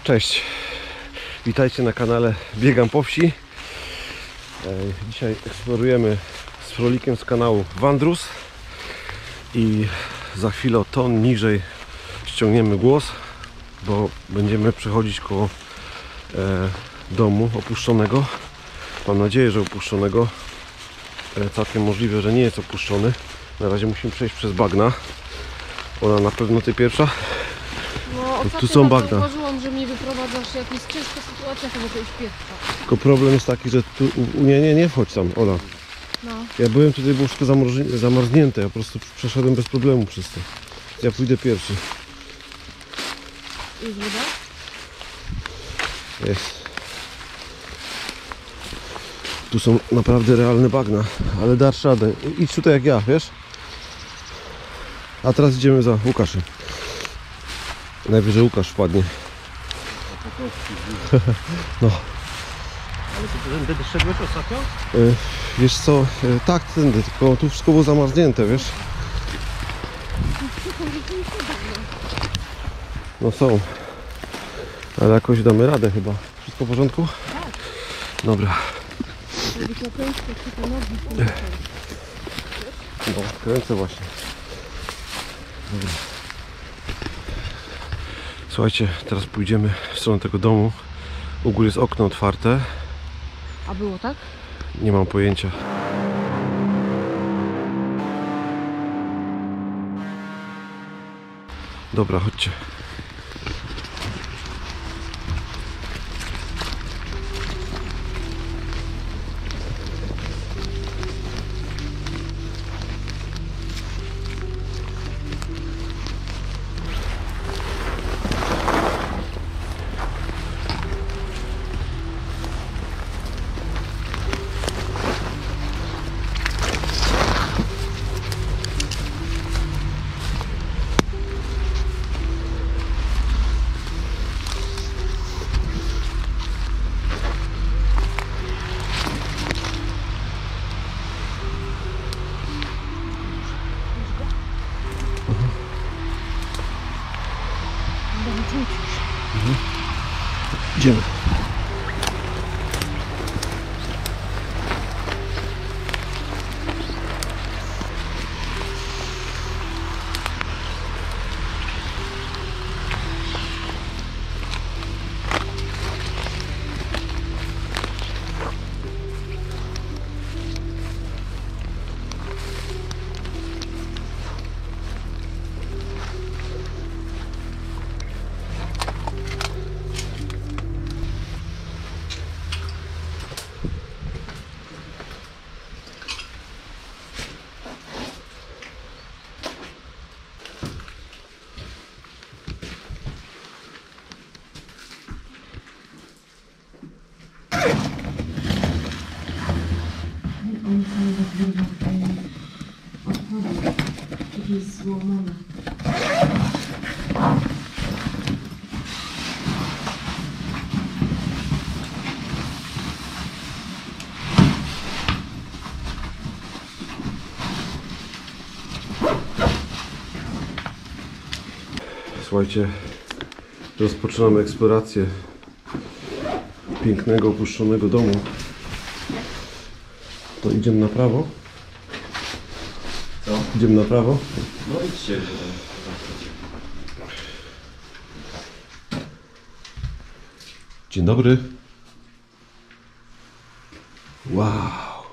Cześć, witajcie na kanale Biegam po wsi. Dzisiaj eksplorujemy z Frolikiem z kanału Wandrus i za chwilę o ton niżej ściągniemy głos, bo będziemy przechodzić koło domu opuszczonego. Mam nadzieję, że opuszczonego. Całkiem możliwe, że nie jest opuszczony. Na razie musimy przejść przez bagna. Ona na pewno ty pierwsza. No, tu są bagna. Zauważyłam, że mnie wyprowadzasz, jak jest ciężka sytuacja, to to już pierwsza. Tylko problem jest taki, że tu... Nie wchodź tam, Ola. No. Ja byłem tutaj, było wszystko zamarznięte. Ja po prostu przeszedłem bez problemu przez to. Ja pójdę pierwszy. Jest woda? Jest. Tu są naprawdę realne bagna, ale dasz radę. Idź tutaj jak ja, wiesz? A teraz idziemy za Łukaszem. Najwyżej Łukasz wpadnie. No. Ale to tędy szedłeś ostatnio? Wiesz co, tak tędy, tylko tu wszystko było zamarznięte, wiesz? No są. Ale jakoś damy radę chyba. Wszystko w porządku? Tak. Dobra. No, kręcę właśnie. Dobra. Słuchajcie, teraz pójdziemy w stronę tego domu. U góry jest okno otwarte. A było tak? Nie mam pojęcia. Dobra, chodźcie. Idziemy. Jest złamane. Słuchajcie, rozpoczynamy eksplorację pięknego, opuszczonego domu. To idziemy na prawo? Co? Idziemy na prawo? No idźcie. Dzień dobry. Wow.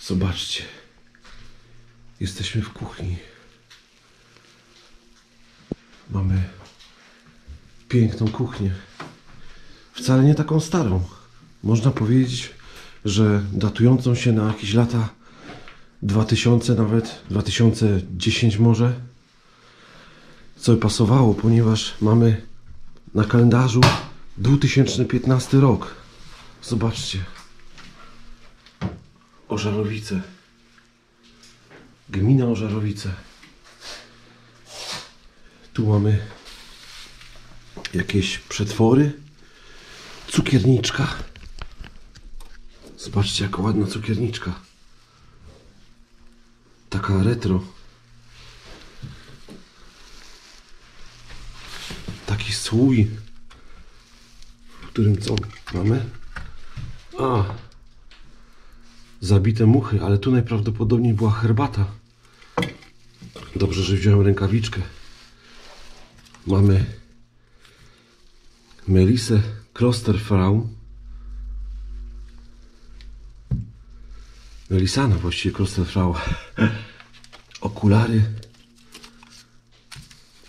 Zobaczcie. Jesteśmy w kuchni. Mamy piękną kuchnię. Wcale nie taką starą. Można powiedzieć, że datującą się na jakieś lata 2000 nawet, 2010 może. Co by pasowało, ponieważ mamy na kalendarzu 2015 rok. Zobaczcie. Ożarowice. Gmina Ożarowice. Tu mamy jakieś przetwory. Cukierniczka. Zobaczcie, jaka ładna cukierniczka. Taka retro. słój, w którym co mamy? Zabite muchy, ale tu najprawdopodobniej była herbata. Dobrze, że wziąłem rękawiczkę. Mamy Melisę Klosterfrau. Melisana właściwie Klosterfrau. Okulary.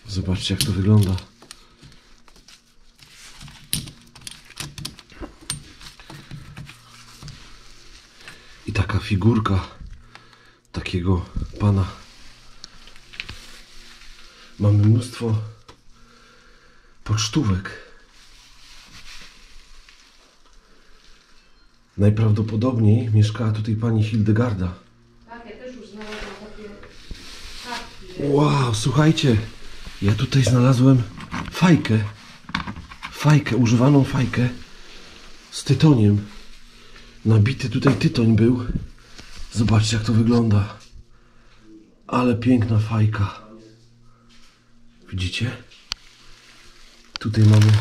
Zobaczcie, jak to wygląda. I taka figurka takiego pana. Mamy mnóstwo pocztówek. Najprawdopodobniej mieszkała tutaj pani Hildegarda. Tak, ja też już znalazłam takie kartki. Wow, słuchajcie, ja tutaj znalazłem fajkę, używaną fajkę z tytoniem. Nabity tutaj tytoń był. Zobaczcie, jak to wygląda. Ale piękna fajka. Widzicie? Tutaj mamy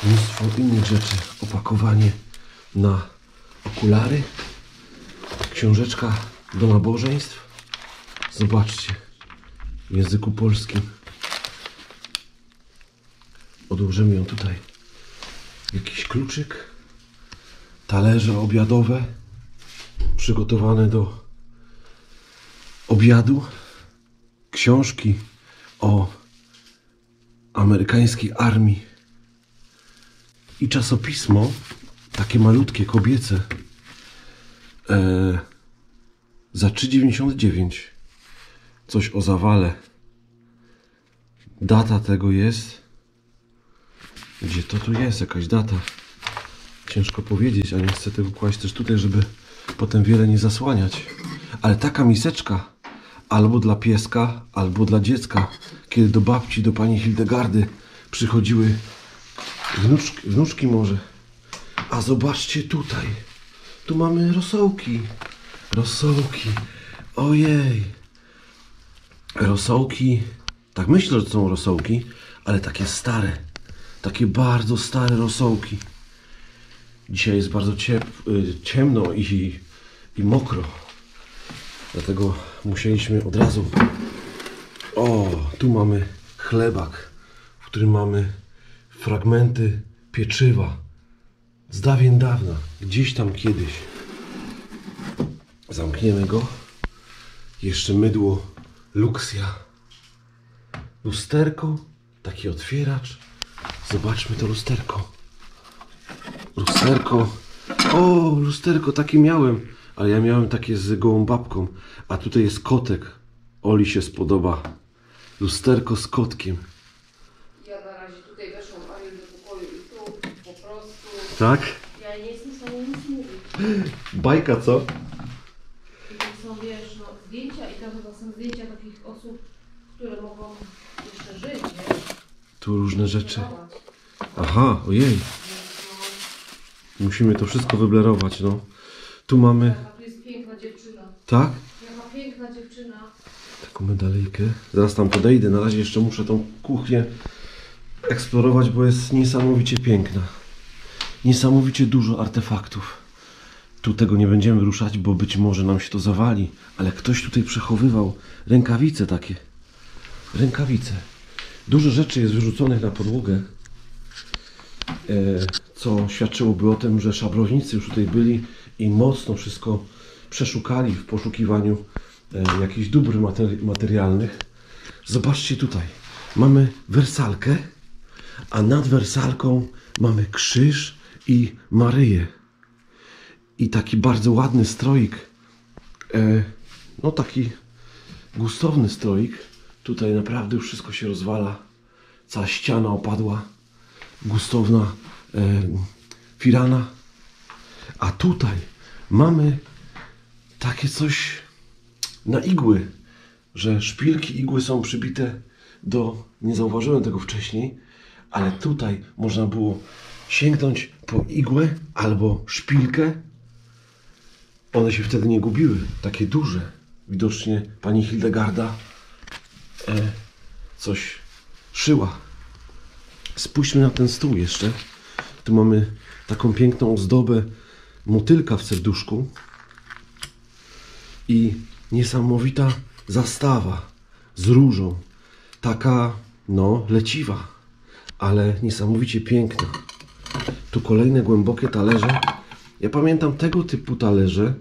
mnóstwo innych rzeczy. Opakowanie na okulary. Książeczka do nabożeństw. Zobaczcie. W języku polskim. Odłożymy ją tutaj. Jakiś kluczyk. Talerze obiadowe. Przygotowane do obiadu. Książki o amerykańskiej armii. I czasopismo. Takie malutkie, kobiece. Za 3,99. Coś o zawale. Data tego jest. Gdzie to tu jest? Jakaś data. Ciężko powiedzieć, a nie chcę tego kłaść też tutaj, żeby potem wiele nie zasłaniać. Ale taka miseczka albo dla pieska, albo dla dziecka. Kiedy do babci, do pani Hildegardy przychodziły wnuczki może. A zobaczcie tutaj. Tu mamy rosołki. Rosołki. Ojej. Rosołki. Tak myślę, że to są rosołki, ale takie stare. Takie bardzo stare rosołki. Dzisiaj jest bardzo ciemno i mokro. Dlatego musieliśmy od razu... O, tu mamy chlebak, w którym mamy fragmenty pieczywa. Z dawien dawna. Gdzieś tam kiedyś. Zamkniemy go. Jeszcze mydło Luxia. Lusterko. Taki otwieracz. Zobaczmy to lusterko. Lusterko. O, lusterko takie miałem. Ale ja miałem takie z gołą babką. A tutaj jest kotek. Oli się spodoba. Lusterko z kotkiem. Ja na razie tutaj weszłam Ariel do pokoju i tu po prostu... Tak? Ja nie jestem w stanie nic mówić. Bajka, co? I to są, wiesz, no, zdjęcia i to chyba są zdjęcia takich osób, które mogą jeszcze żyć, nie? Tu różne rzeczy. Zobacz. Aha, ojej. Więc, Musimy to wszystko wyblerować, no. Tu mamy... jaka tu jest piękna dziewczyna. Tak? Jaka piękna dziewczyna. Taką medalejkę. Zaraz tam podejdę. Na razie jeszcze muszę tą kuchnię eksplorować, bo jest niesamowicie piękna. Niesamowicie dużo artefaktów. Tu tego nie będziemy ruszać, bo być może nam się to zawali. Ale ktoś tutaj przechowywał rękawice takie. Rękawice. Dużo rzeczy jest wyrzuconych na podłogę. Co świadczyłoby o tym, że szabrownicy już tutaj byli i mocno wszystko przeszukali w poszukiwaniu jakichś dóbr materialnych. Zobaczcie tutaj. Mamy wersalkę, a nad wersalką mamy krzyż i Maryję. I taki bardzo ładny stroik. No taki gustowny stroik. Tutaj naprawdę już wszystko się rozwala. Cała ściana opadła. Gustowna firana. A tutaj mamy takie coś na igły, że szpilki igły są przybite do... Nie zauważyłem tego wcześniej, ale tutaj można było sięgnąć po igłę albo szpilkę. One się wtedy nie gubiły. Takie duże. Widocznie pani Hildegarda coś szyła. Spójrzmy na ten stół jeszcze. Tu mamy taką piękną ozdobę motylka w serduszku i niesamowita zastawa z różą. Taka, no, leciwa, ale niesamowicie piękna. Tu kolejne głębokie talerze. Ja pamiętam, tego typu talerze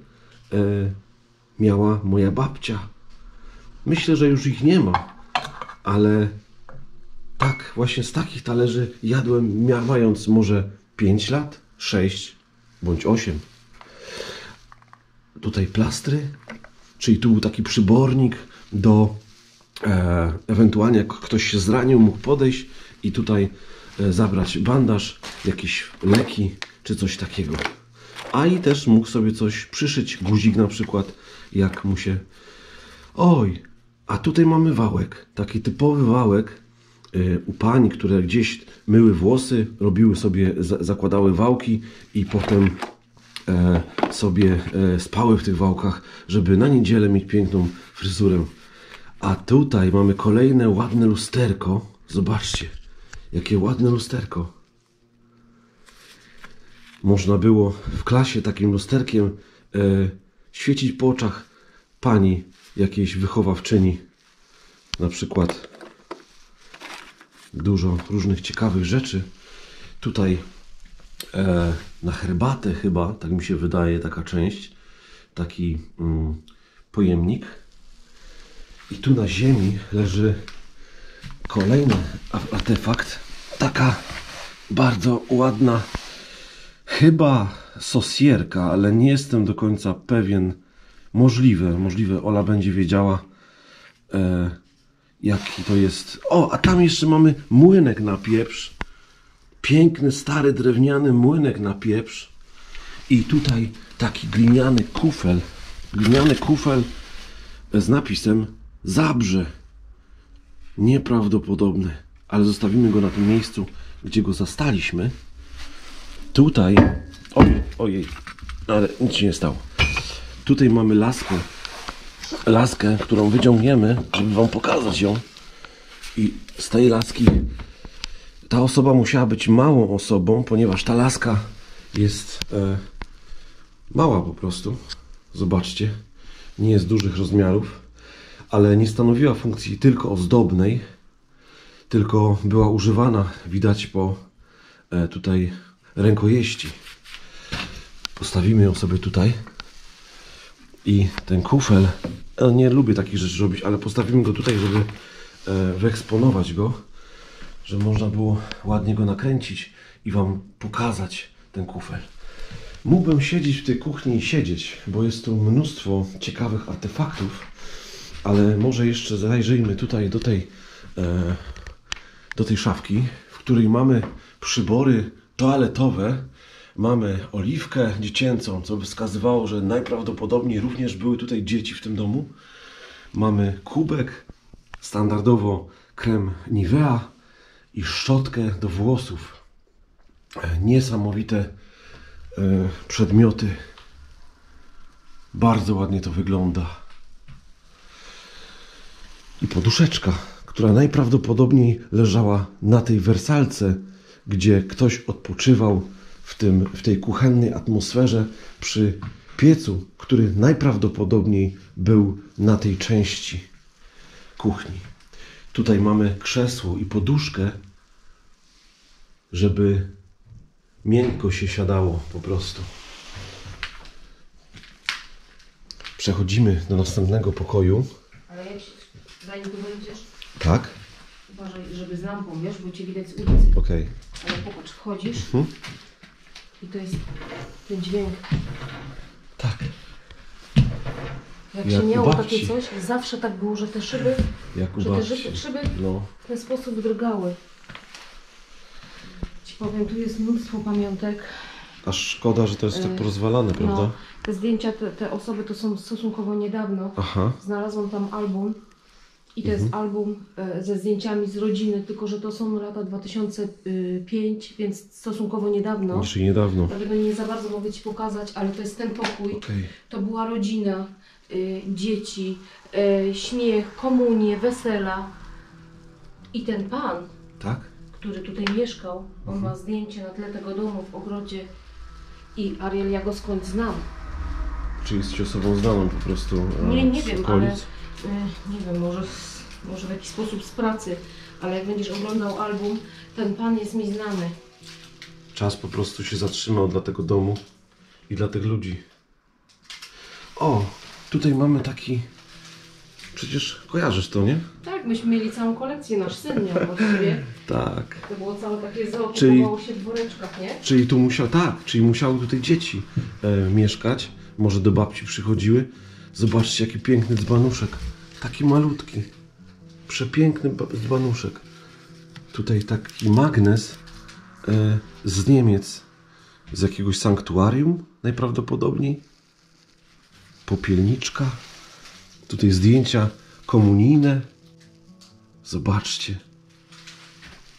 miała moja babcia. Myślę, że już ich nie ma, ale tak, właśnie z takich talerzy jadłem, mając może 5 lat, 6 bądź 8. Tutaj plastry, czyli tu był taki przybornik do ewentualnie jak ktoś się zranił, mógł podejść i tutaj zabrać bandaż, jakieś leki czy coś takiego. A i też mógł sobie coś przyszyć, guzik na przykład, jak mu się... Oj, a tutaj mamy wałek, taki typowy wałek u pań, które gdzieś myły włosy, robiły sobie, zakładały wałki i potem sobie spały w tych wałkach, żeby na niedzielę mieć piękną fryzurę. A tutaj mamy kolejne ładne lusterko. Zobaczcie, jakie ładne lusterko. Można było w klasie takim lusterkiem świecić po oczach pani jakiejś wychowawczyni. Na przykład dużo różnych ciekawych rzeczy. Tutaj na herbatę chyba, tak mi się wydaje, taka część. Taki pojemnik. I tu na ziemi leży kolejny artefakt. Taka bardzo ładna, chyba sosierka, ale nie jestem do końca pewien. Możliwe, Ola będzie wiedziała, jaki to jest. O, a tam jeszcze mamy młynek na pieprz. Piękny, stary, drewniany młynek na pieprz. I tutaj taki gliniany kufel. Gliniany kufel z napisem Zabrze. Nieprawdopodobne, ale zostawimy go na tym miejscu, gdzie go zastaliśmy. Tutaj, ojej, ale nic się nie stało. Tutaj mamy laskę, którą wyciągniemy, żeby wam pokazać ją. I z tej laski ta osoba musiała być małą osobą, ponieważ ta laska jest mała po prostu. Zobaczcie, nie jest dużych rozmiarów, ale nie stanowiła funkcji tylko ozdobnej, tylko była używana, widać po tutaj rękojeści. Postawimy ją sobie tutaj i ten kufel, nie lubię takich rzeczy robić, ale postawimy go tutaj, żeby wyeksponować go, żeby można było ładnie go nakręcić i wam pokazać ten kufel. Mógłbym siedzieć w tej kuchni i siedzieć, bo jest tu mnóstwo ciekawych artefaktów, ale może jeszcze zajrzyjmy tutaj do tej szafki, w której mamy przybory toaletowe. Mamy oliwkę dziecięcą, co by wskazywało, że najprawdopodobniej również były tutaj dzieci w tym domu. Mamy kubek, standardowo krem Nivea i szczotkę do włosów. Niesamowite przedmioty. Bardzo ładnie to wygląda. I poduszeczka, która najprawdopodobniej leżała na tej wersalce, gdzie ktoś odpoczywał w tej kuchennej atmosferze przy piecu, który najprawdopodobniej był na tej części kuchni. Tutaj mamy krzesło i poduszkę, żeby miękko się siadało po prostu. Przechodzimy do następnego pokoju. Ale jak się, zanim tu wejdziesz, Tak? uważaj, żeby z lampą, wiesz, bo cię widać z ulicy. Okej. Ale popatrz, wchodzisz i to jest ten dźwięk. Tak. Jak Jak się u miało babci. takie coś, zawsze tak było, że te szyby, Jak u że te babci. szyby No. w ten sposób drgały. Ci powiem, tu jest mnóstwo pamiątek. Aż szkoda, że to jest tak porozwalane, prawda? No, te zdjęcia, te osoby to są stosunkowo niedawno. Aha. Znalazłam tam album i to jest album ze zdjęciami z rodziny, tylko że to są lata 2005, więc stosunkowo niedawno. Jeszcze niedawno. Dlatego nie za bardzo mogę Ci pokazać, ale to jest ten pokój. Okej. To była rodzina, dzieci, śmiech, komunie, wesela. I ten pan, Tak? który tutaj mieszkał, on ma zdjęcie na tle tego domu w ogrodzie i Ariel, ja go skąd znam. Czy jest osobą znaną po prostu Nie z wiem, okolic? ale nie wiem, może w jakiś sposób z pracy, ale jak będziesz oglądał album, ten pan jest mi znany. Czas po prostu się zatrzymał dla tego domu i dla tych ludzi. O, tutaj mamy taki... Przecież kojarzysz to, nie? Tak, myśmy mieli całą kolekcję, nasz syn miał właściwie. Tak. To było całe takie zaokupowało się w woreczkach, nie? Czyli musiały tutaj dzieci mieszkać. Może do babci przychodziły. Zobaczcie, jaki piękny dzbanuszek. Taki malutki. Przepiękny dzbanuszek. Tutaj taki magnes z Niemiec. Z jakiegoś sanktuarium najprawdopodobniej. Popielniczka. Tutaj zdjęcia komunijne. Zobaczcie.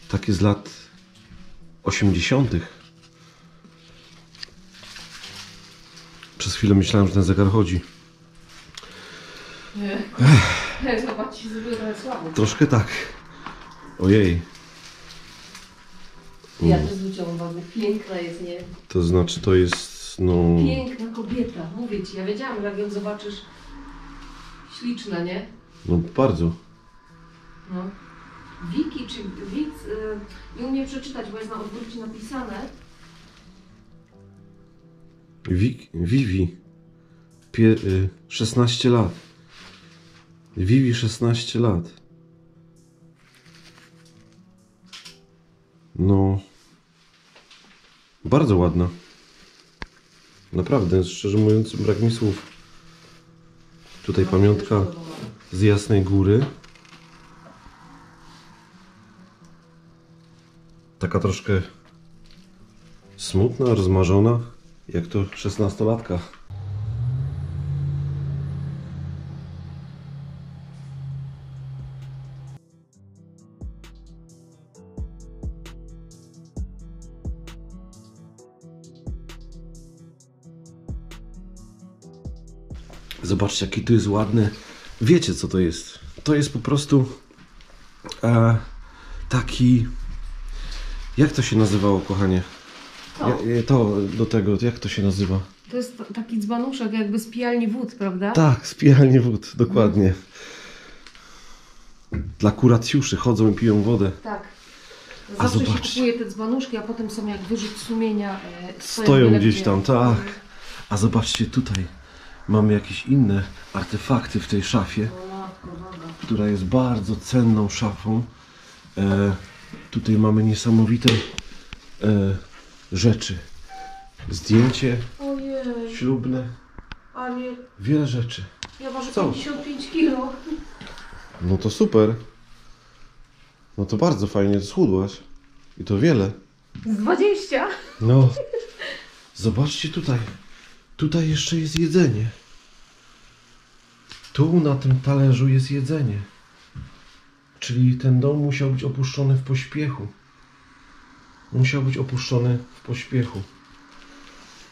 Takie z lat 80. Przez chwilę myślałem, że ten zegar chodzi. Nie. Zobacz, ci zrobił trochę słabo. Troszkę tak. Ojej. Ja też zwróciłam uwagę, piękna jest, nie? To znaczy to jest, no... Piękna kobieta, mówię ci, ja wiedziałam, jak ją zobaczysz, śliczna, nie? No bardzo. No. Wiki czy Wic, nie umiem przeczytać, bo jest na odwrócie napisane. Vivi. 16 lat. Vivi 16 lat. No... Bardzo ładna. Naprawdę, szczerze mówiąc, brak mi słów. Tutaj pamiątka z Jasnej Góry. Taka troszkę smutna, rozmarzona, jak to 16-latka. Zobaczcie, jaki tu jest ładny. Wiecie, co to jest? To jest po prostu taki... Jak to się nazywało, kochanie? To do tego, jak to się nazywa? To jest taki dzbanuszek jakby z pijalni wód, prawda? Tak, z pijalni wód, dokładnie. Dla kuracjuszy chodzą i piją wodę. Tak. A Zawsze się zobaczcie. kupuje te dzbanuszki, a potem są jak wyrzut sumienia. Stoją byle gdzieś gdzie. tam, tak. A zobaczcie, tutaj mamy jakieś inne artefakty w tej szafie, O matko boga. która jest bardzo cenną szafą. Tutaj mamy niesamowite rzeczy. Zdjęcie Ojej, ślubne, ale wiele rzeczy. ja ważę Co? 55 kilo. No to super. No to bardzo fajnie, schudłaś. I to wiele. Z 20. No. Zobaczcie tutaj. Tutaj jeszcze jest jedzenie. Tu na tym talerzu jest jedzenie. Czyli ten dom musiał być opuszczony w pośpiechu. Musiał być opuszczony w pośpiechu.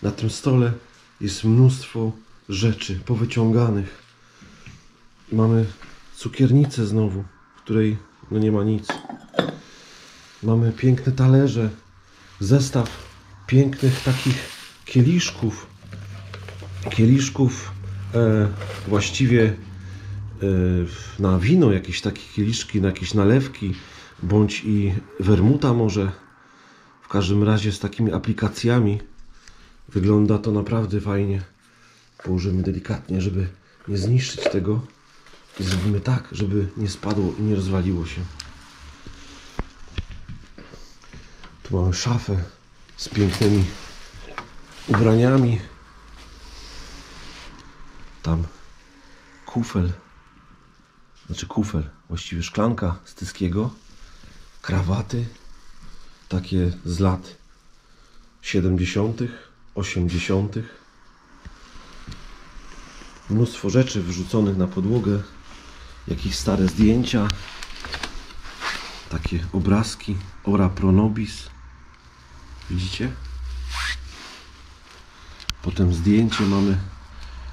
Na tym stole jest mnóstwo rzeczy powyciąganych. Mamy cukiernicę znowu, w której no nie ma nic. Mamy piękne talerze. Zestaw pięknych takich kieliszków. Kieliszków właściwie na wino, jakieś takie kieliszki, na jakieś nalewki, bądź i wermuta może. W każdym razie z takimi aplikacjami wygląda to naprawdę fajnie. Położymy delikatnie, żeby nie zniszczyć tego i zrobimy tak, żeby nie spadło i nie rozwaliło się. Tu mamy szafę z pięknymi ubraniami. Tam kufel, właściwie szklanka z Tyskiego, krawaty, takie z lat 70., 80. Mnóstwo rzeczy wrzuconych na podłogę, jakieś stare zdjęcia, takie obrazki, ora pro nobis, widzicie? Potem zdjęcie mamy,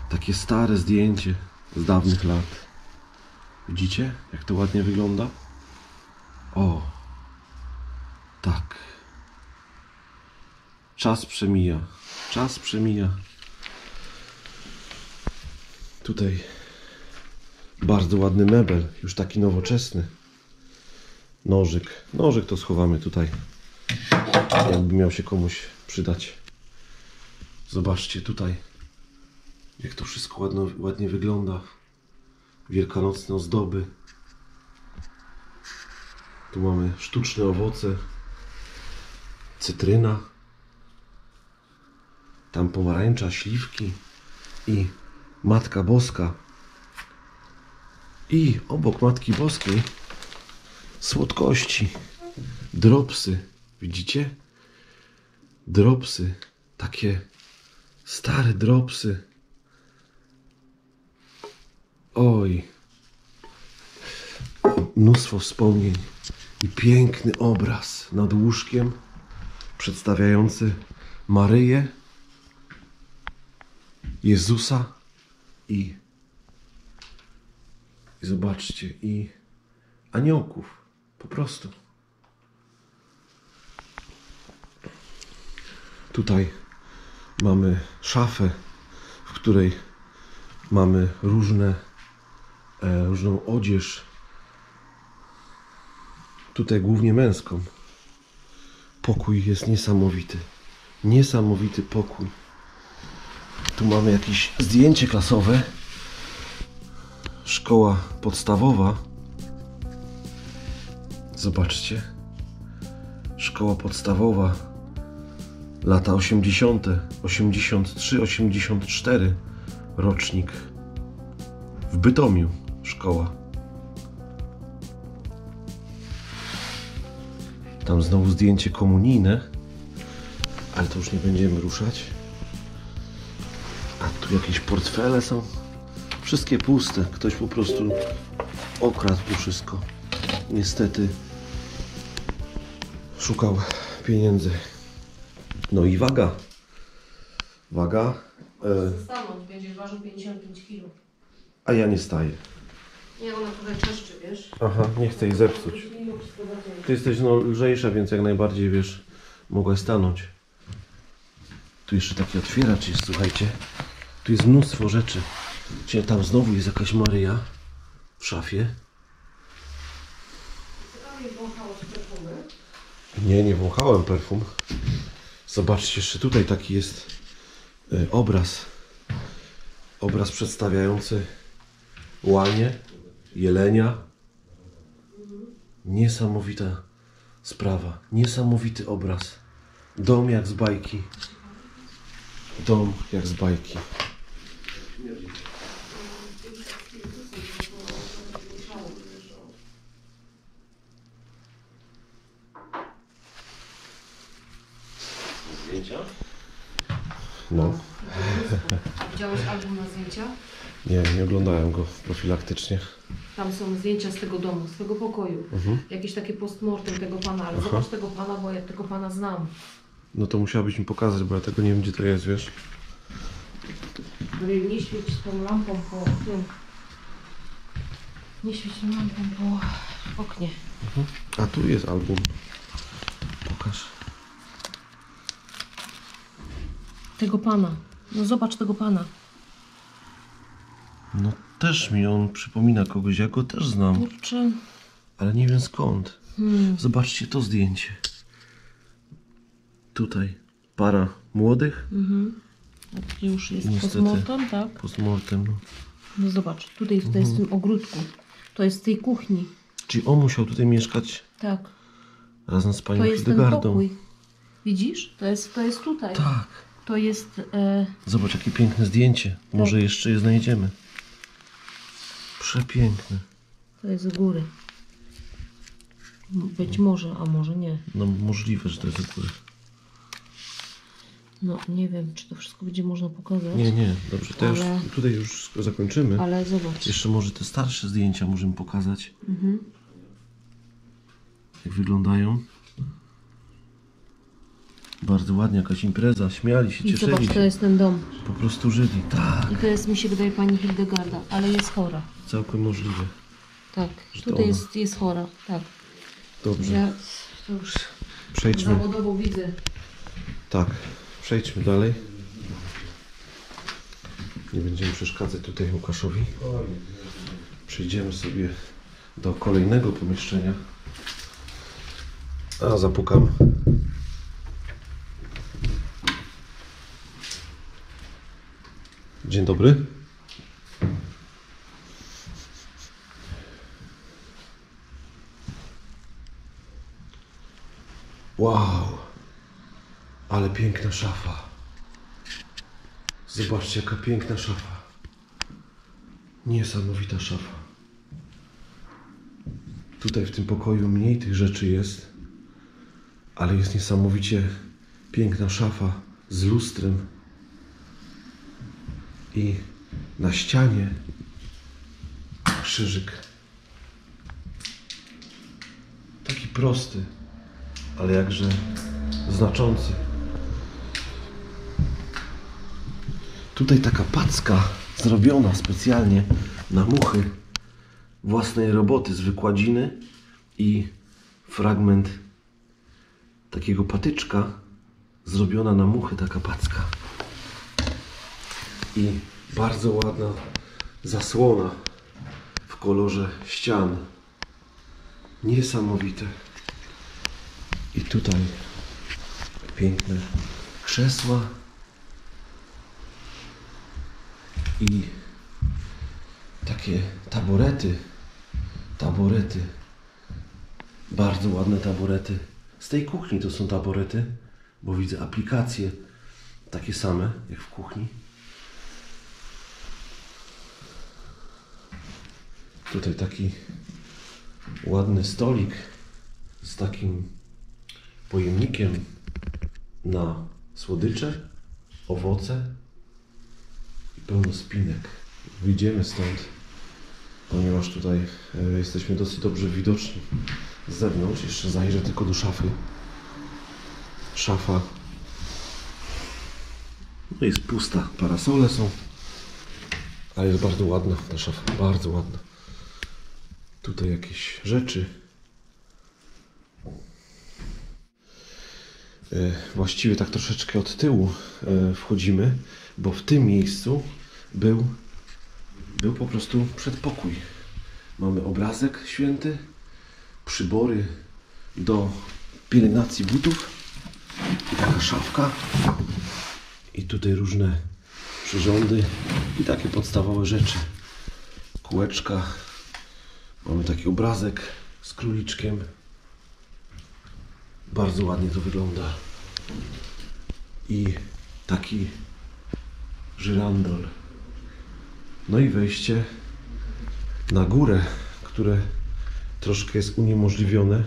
takie stare zdjęcie z dawnych lat. Widzicie, jak to ładnie wygląda? O! Czas przemija. Czas przemija. Tutaj bardzo ładny mebel. Już taki nowoczesny. Nożyk. Nożyk to schowamy tutaj. Jakby miał się komuś przydać. Zobaczcie tutaj. Jak to wszystko ładnie wygląda. Wielkanocne ozdoby. Tu mamy sztuczne owoce. Cytryna. Tam pomarańcza, śliwki. I Matka Boska. I obok Matki Boskiej słodkości. Dropsy. Widzicie? Dropsy. Takie stare dropsy. Oj. Mnóstwo wspomnień. I piękny obraz nad łóżkiem przedstawiający Maryję, Jezusa i zobaczcie, i aniołków. Po prostu. Tutaj mamy szafę, w której mamy różną odzież. Tutaj głównie męską. Pokój jest niesamowity. Niesamowity pokój. Tu mamy jakieś zdjęcie klasowe. Szkoła podstawowa. Zobaczcie. Szkoła podstawowa. Lata 80., 83, 84. Rocznik. W Bytomiu szkoła. Tam znowu zdjęcie komunijne. Ale to już nie będziemy ruszać. A tu jakieś portfele są. Wszystkie puste. Ktoś po prostu okradł tu wszystko. Niestety szukał pieniędzy. No i waga. Waga. Stanąć, będziesz ważył 55 kg. A ja nie staję. Nie, ona trochę czeszczy, wiesz? Aha, nie chcę ich zepsuć. Ty jesteś lżejsza, więc jak najbardziej, wiesz, mogłaś stanąć. Tu jeszcze taki otwieracz jest, słuchajcie. Tu jest mnóstwo rzeczy. Czyli tam znowu jest jakaś Maryja w szafie. Nie wąchałem perfum. Zobaczcie, jeszcze tutaj taki jest obraz. Obraz przedstawiający łanie, jelenia. Niesamowita sprawa. Niesamowity obraz. Dom jak z bajki. Dom jak z bajki. Zdjęcia? No. Widziałeś album na zdjęcia? Nie oglądałem go profilaktycznie. Tam są zdjęcia z tego domu, z tego pokoju. Jakieś takie postmortem tego pana, ale zobacz tego pana, bo ja tego pana znam. No to musiałabyś mi pokazać, bo ja tego nie wiem, gdzie to jest, wiesz. Nie świeć tą lampą po tym. Nie świeć tą lampą po oknie. A tu jest album. Pokaż. Tego pana. No zobacz tego pana. No też mi on przypomina kogoś, ja go też znam. Kurczę. Ale nie wiem skąd. Zobaczcie to zdjęcie. Tutaj para młodych. Tak, już jest Niestety. postmortem, tak? Postmortem. No. No zobacz, tutaj to jest w tym ogródku. To jest w tej kuchni. Czyli on musiał tutaj mieszkać Tak. razem z panią To jest ten Hildegardą. pokój. Widzisz? To jest tutaj. Tak. To jest... Zobacz, jakie piękne zdjęcie. Może jeszcze je znajdziemy. Przepiękne. To jest z góry. Być może, a może nie. No możliwe, że to jest góry. No nie wiem, czy to wszystko będzie można pokazać. Nie. Dobrze, to Ale- już tutaj już zakończymy. Ale zobacz. Jeszcze może te starsze zdjęcia możemy pokazać. Jak wyglądają. Bardzo ładnie, jakaś impreza. Śmiali się, I cieszyli zobacz, to się. jest ten dom. Po prostu żyli. Tak, I to jest, mi się wydaje, pani Hildegarda, ale jest chora. całkiem możliwe. Tak, Że to tutaj ona. jest chora, tak. Dobrze, Ja to już przejdźmy. zawodowo widzę. Tak, przejdźmy dalej. Nie będziemy przeszkadzać tutaj Łukaszowi. Przejdziemy sobie do kolejnego pomieszczenia. A, zapukam. Dzień dobry. Wow, ale piękna szafa. Zobaczcie, jaka piękna szafa. Niesamowita szafa. Tutaj w tym pokoju mniej tych rzeczy jest, ale jest niesamowicie piękna szafa z lustrem. I na ścianie krzyżyk. Taki prosty, ale jakże znaczący. Tutaj taka packa zrobiona specjalnie na muchy własnej roboty z wykładziny i fragment takiego patyczka zrobiona na muchy, taka packa. I bardzo ładna zasłona w kolorze ścian. Niesamowite. I tutaj piękne krzesła i takie taborety, bardzo ładne taborety. Z tej kuchni to są taborety, bo widzę aplikacje takie same jak w kuchni. Tutaj taki ładny stolik z takim pojemnikiem na słodycze, owoce i pełno spinek. Wyjdziemy stąd, ponieważ tutaj jesteśmy dosyć dobrze widoczni z zewnątrz. Jeszcze zajrzę tylko do szafy. Szafa no jest pusta, parasole są, ale jest bardzo ładna ta szafa, bardzo ładna. Tutaj jakieś rzeczy. Właściwie tak troszeczkę od tyłu wchodzimy, bo w tym miejscu był po prostu przedpokój. Mamy obrazek święty, przybory do pielęgnacji butów i taka szafka i tutaj różne przyrządy i takie podstawowe rzeczy. Kółeczka, mamy taki obrazek z króliczkiem. Bardzo ładnie to wygląda. I taki żyrandol. No i wejście na górę, które troszkę jest uniemożliwione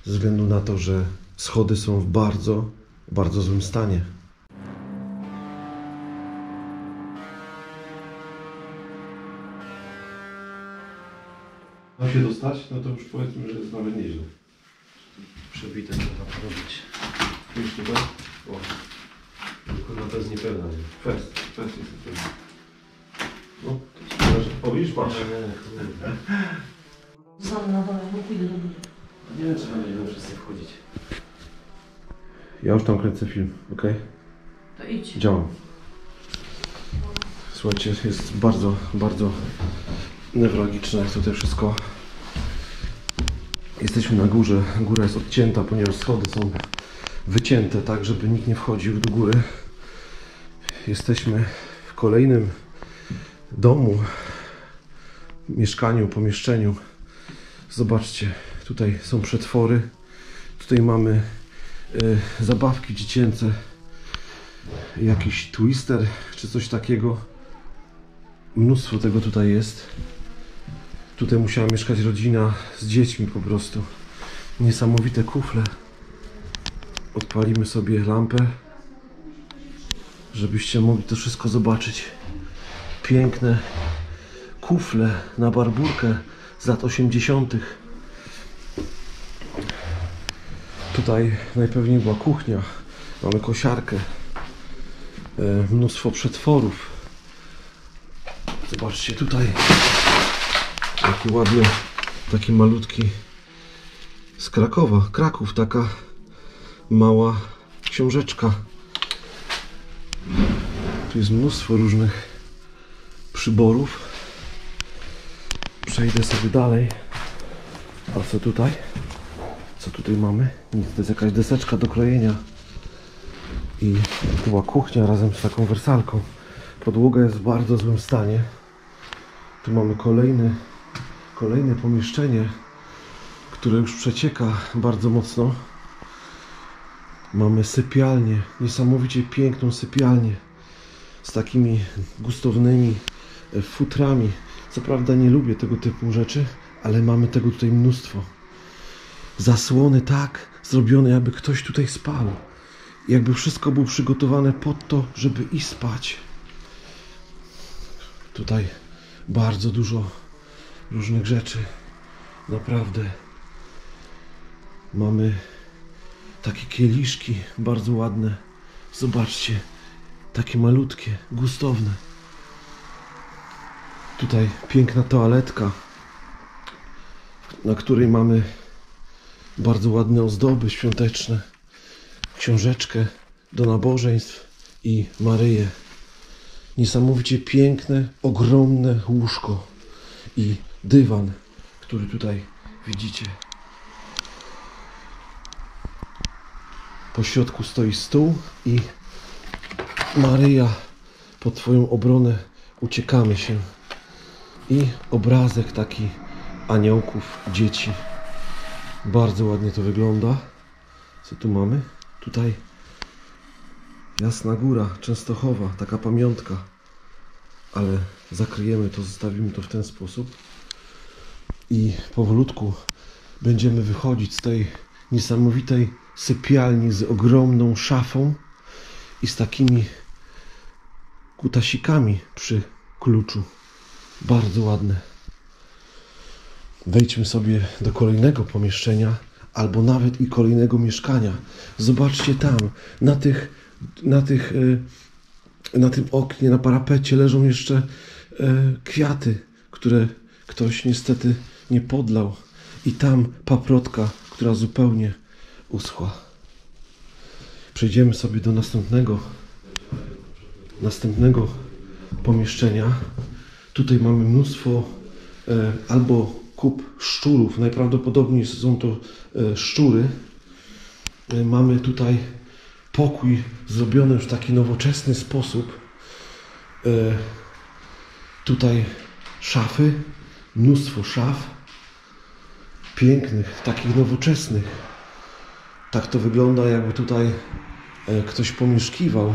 ze względu na to, że schody są w bardzo, bardzo złym stanie. Ma się dostać? No to już powiedzmy, że jest nawet nieźle. Przebite trzeba robić. Już tutaj? O. Tylko to jest niepewna. Fest jest niepewna. No, o widzisz, patrz. Zostanę na dole, nie pójdę do budy. Nie wiem, czy będziemy wszyscy wchodzić. Ja już tam kręcę film, ok? To idź. Działam. Słuchajcie, jest bardzo, bardzo newralgiczne tutaj wszystko. Jesteśmy na górze. Góra jest odcięta, ponieważ schody są wycięte, tak żeby nikt nie wchodził do góry. Jesteśmy w kolejnym domu, mieszkaniu, pomieszczeniu. Zobaczcie, tutaj są przetwory. Tutaj mamy zabawki dziecięce. Jakiś twister czy coś takiego. Mnóstwo tego tutaj jest. Tutaj musiała mieszkać rodzina z dziećmi po prostu. Niesamowite kufle. Odpalimy sobie lampę, żebyście mogli to wszystko zobaczyć. Piękne kufle na barburkę z lat 80. Tutaj najpewniej była kuchnia. Mamy kosiarkę. Mnóstwo przetworów. Zobaczcie tutaj. Taki ładny, taki malutki z Krakowa. Kraków, taka mała książeczka. Tu jest mnóstwo różnych przyborów. Przejdę sobie dalej. A co tutaj? Co tutaj mamy? Nic, to jest jakaś deseczka do krojenia. I tu była kuchnia razem z taką wersalką. Podłoga jest w bardzo złym stanie. Tu mamy kolejne pomieszczenie, które już przecieka bardzo mocno. Mamy sypialnię, niesamowicie piękną sypialnię z takimi gustownymi futrami. Co prawda nie lubię tego typu rzeczy, ale mamy tego tutaj mnóstwo. Zasłony tak zrobione, jakby ktoś tutaj spał. Jakby wszystko było przygotowane pod to, żeby iść spać. Tutaj bardzo dużo różnych rzeczy. Naprawdę. Mamy takie kieliszki bardzo ładne. Zobaczcie. Takie malutkie, gustowne. Tutaj piękna toaletka, na której mamy bardzo ładne ozdoby świąteczne. Książeczkę do nabożeństw i Maryję. Niesamowicie piękne, ogromne łóżko i dywan, który tutaj widzicie. Po środku stoi stół i Maryja, pod Twoją obronę uciekamy się. I obrazek taki aniołków, dzieci. Bardzo ładnie to wygląda. Co tu mamy? Tutaj Jasna Góra, Częstochowa, taka pamiątka. Ale zakryjemy to, zostawimy to w ten sposób. I powolutku będziemy wychodzić z tej niesamowitej sypialni z ogromną szafą i z takimi kutasikami przy kluczu. Bardzo ładne. Wejdźmy sobie do kolejnego pomieszczenia, albo nawet i kolejnego mieszkania. Zobaczcie tam, na tym oknie, na parapecie leżą jeszcze kwiaty, które ktoś niestety nie podlał. I tam paprotka, która zupełnie uschła. Przejdziemy sobie do następnego pomieszczenia. Tutaj mamy mnóstwo albo kup szczurów. Najprawdopodobniej są to szczury. Mamy tutaj pokój zrobiony w taki nowoczesny sposób. Tutaj szafy, mnóstwo szaf. Pięknych, takich nowoczesnych. Tak to wygląda, jakby tutaj ktoś pomieszkiwał.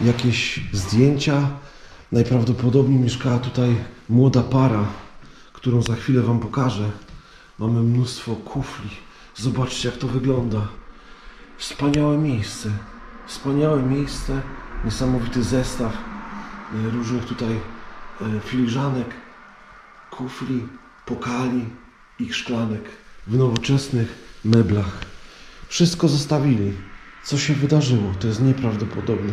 Jakieś zdjęcia. Najprawdopodobniej mieszkała tutaj młoda para, którą za chwilę Wam pokażę. Mamy mnóstwo kufli. Zobaczcie, jak to wygląda. Wspaniałe miejsce. Wspaniałe miejsce. Niesamowity zestaw różnych tutaj filiżanek, kufli, pokali i szklanek w nowoczesnych meblach. Wszystko zostawili. Co się wydarzyło? To jest nieprawdopodobne.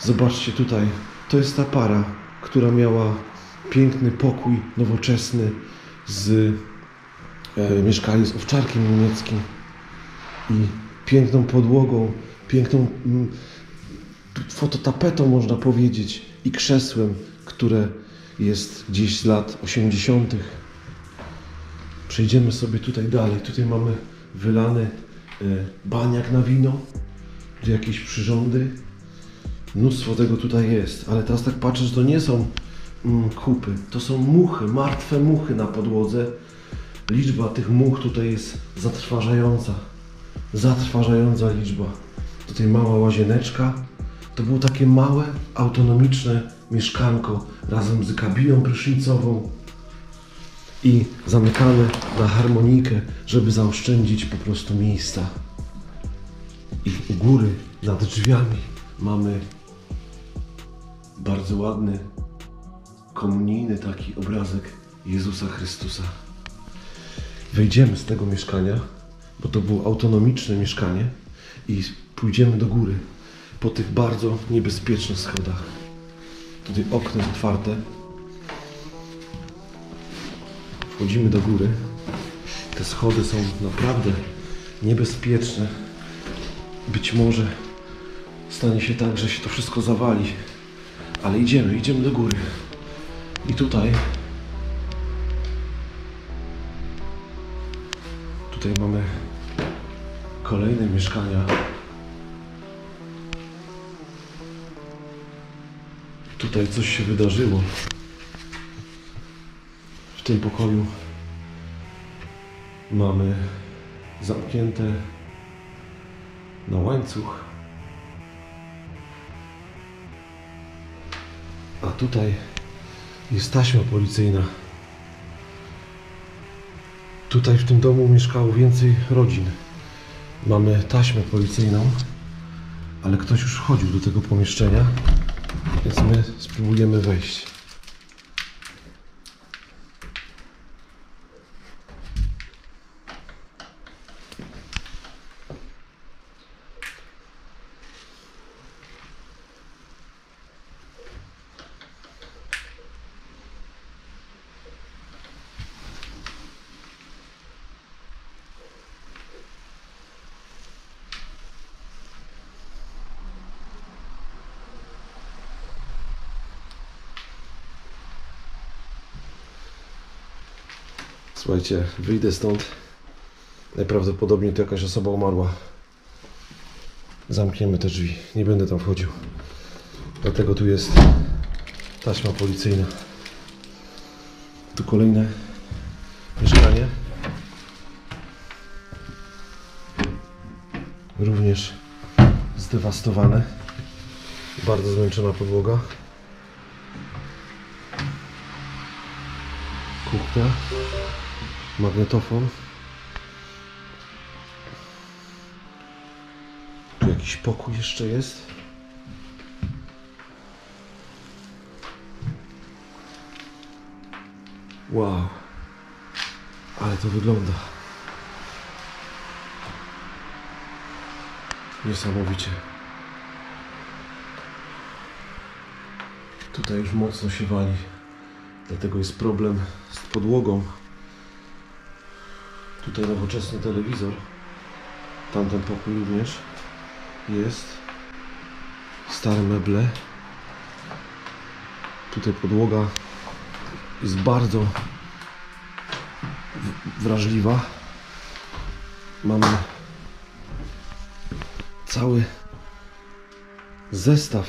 Zobaczcie tutaj. To jest ta para, która miała piękny pokój nowoczesny mieszkali z owczarkiem niemieckim i piękną podłogą, piękną fototapetą, można powiedzieć, i krzesłem, które jest gdzieś z lat 80. Przejdziemy sobie tutaj dalej. Tutaj mamy wylany baniak na wino, tu jakieś przyrządy. Mnóstwo tego tutaj jest, ale teraz tak patrzę, że to nie są kupy, to są muchy, martwe muchy na podłodze. Liczba tych much tutaj jest zatrważająca liczba. Tutaj mała łazieneczka. To było takie małe, autonomiczne mieszkanko razem z kabiną prysznicową i zamykane na harmonikę, żeby zaoszczędzić po prostu miejsca. I u góry, nad drzwiami, mamy bardzo ładny, komunijny taki obrazek Jezusa Chrystusa. Wejdziemy z tego mieszkania, bo to było autonomiczne mieszkanie, i pójdziemy do góry po tych bardzo niebezpiecznych schodach. Tutaj okno otwarte. Wchodzimy do góry. Te schody są naprawdę niebezpieczne. być może stanie się tak, że się to wszystko zawali. Ale idziemy do góry. I tutaj mamy kolejne mieszkania. Tutaj coś się wydarzyło. W tym pokoju mamy zamknięte na łańcuch. A tutaj jest taśma policyjna. Tutaj w tym domu mieszkało więcej rodzin. Mamy taśmę policyjną, ale ktoś już wchodził do tego pomieszczenia, więc my spróbujemy wejść. Słuchajcie, wyjdę stąd. Najprawdopodobniej to jakaś osoba umarła. Zamkniemy te drzwi. Nie będę tam wchodził. Dlatego tu jest taśma policyjna. Tu kolejne mieszkanie. Również zdewastowane. Bardzo zmęczona podłoga. Kuchnia. Magnetofon. Tu jakiś pokój jeszcze jest. Wow. Ale to wygląda. Niesamowicie. Tutaj już mocno się wali. Dlatego jest problem z podłogą. Tutaj nowoczesny telewizor. Tamten pokój również jest. Stare meble. Tutaj podłoga jest bardzo wrażliwa. Mamy cały zestaw.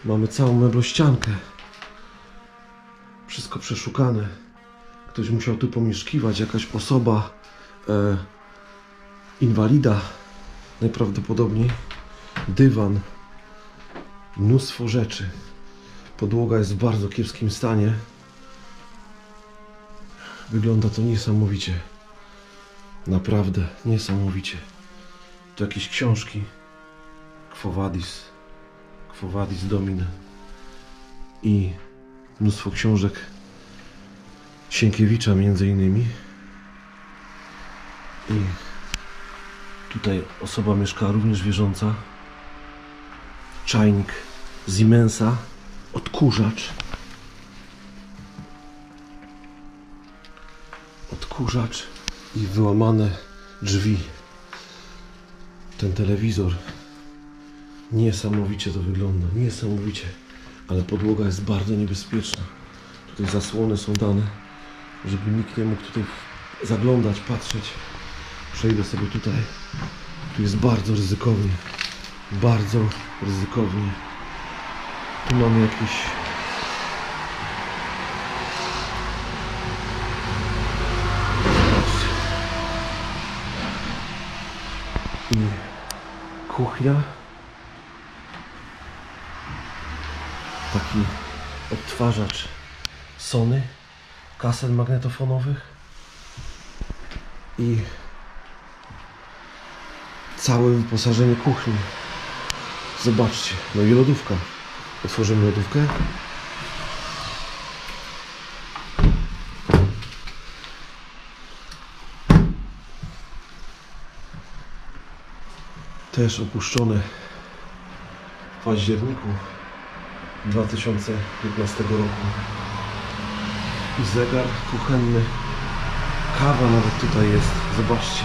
Mamy całą meblościankę. Wszystko przeszukane. Ktoś musiał tu pomieszkiwać, jakaś osoba inwalida najprawdopodobniej. Dywan, mnóstwo rzeczy. Podłoga jest w bardzo kiepskim stanie. Wygląda to niesamowicie. Naprawdę niesamowicie. Tu jakieś książki. Quo Vadis Domine. I mnóstwo książek Sienkiewicza między innymi. I tutaj osoba mieszka również wierząca. Czajnik Siemensa. Odkurzacz. Odkurzacz i wyłamane drzwi. Ten telewizor. Niesamowicie to wygląda. Niesamowicie. Ale podłoga jest bardzo niebezpieczna. Tutaj zasłony są dane, żeby nikt nie mógł tutaj zaglądać, patrzeć. Przejdę sobie tutaj. Tu jest bardzo ryzykownie. Bardzo ryzykownie. Tu mamy jakieś i kuchnia. Taki odtwarzacz Sony, kaset magnetofonowych i całe wyposażenie kuchni. Zobaczcie, no i lodówka. Otworzymy lodówkę. Też opuszczone w październiku 2015 roku. I zegar kuchenny. Kawa nawet tutaj jest. Zobaczcie.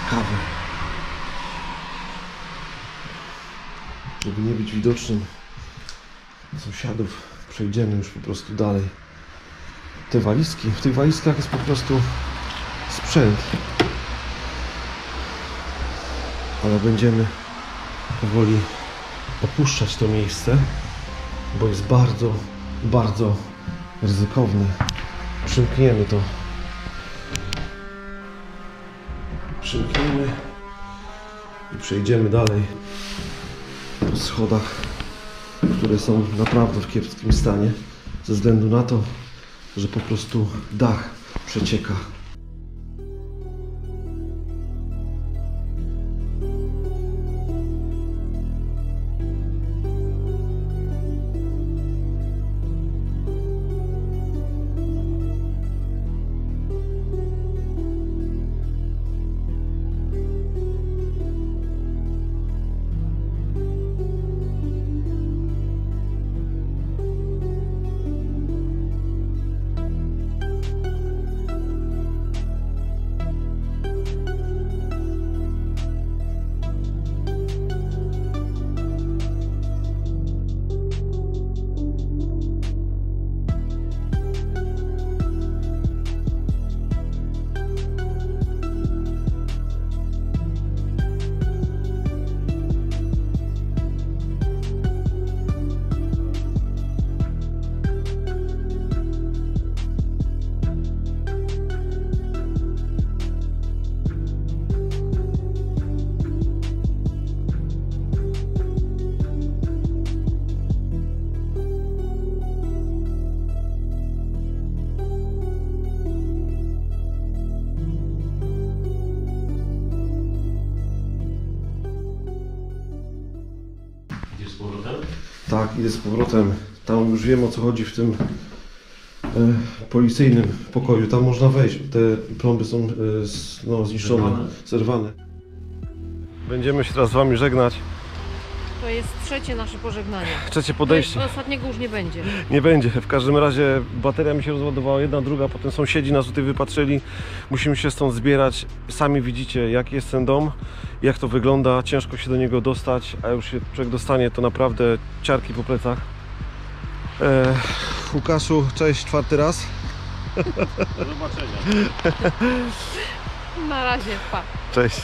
Kawę. żeby nie być widocznym sąsiadów, przejdziemy już po prostu dalej. Te walizki, w tych walizkach jest po prostu sprzęt, ale będziemy powoli opuszczać to miejsce, bo jest bardzo, bardzo ryzykowne. Przymkniemy to. Przymkniemy i przejdziemy dalej po schodach, które są naprawdę w kiepskim stanie, ze względu na to, że po prostu dach przecieka. Tak, idę z powrotem. Tam już wiem, o co chodzi w tym policyjnym pokoju. Tam można wejść. Te plomby są zniszczone, zerwane. Będziemy się teraz z Wami żegnać. To jest trzecie nasze pożegnanie. Trzecie podejście. Ostatniego już nie będzie. Nie będzie. W każdym razie bateria mi się rozładowała, jedna, druga, potem sąsiedzi nas tutaj wypatrzyli. Musimy się stąd zbierać. Sami widzicie, jaki jest ten dom, jak to wygląda. Ciężko się do niego dostać, a już się człowiek dostanie, to naprawdę ciarki po plecach. Łukaszu, cześć, czwarty raz. Do zobaczenia. Na razie, pa. Cześć.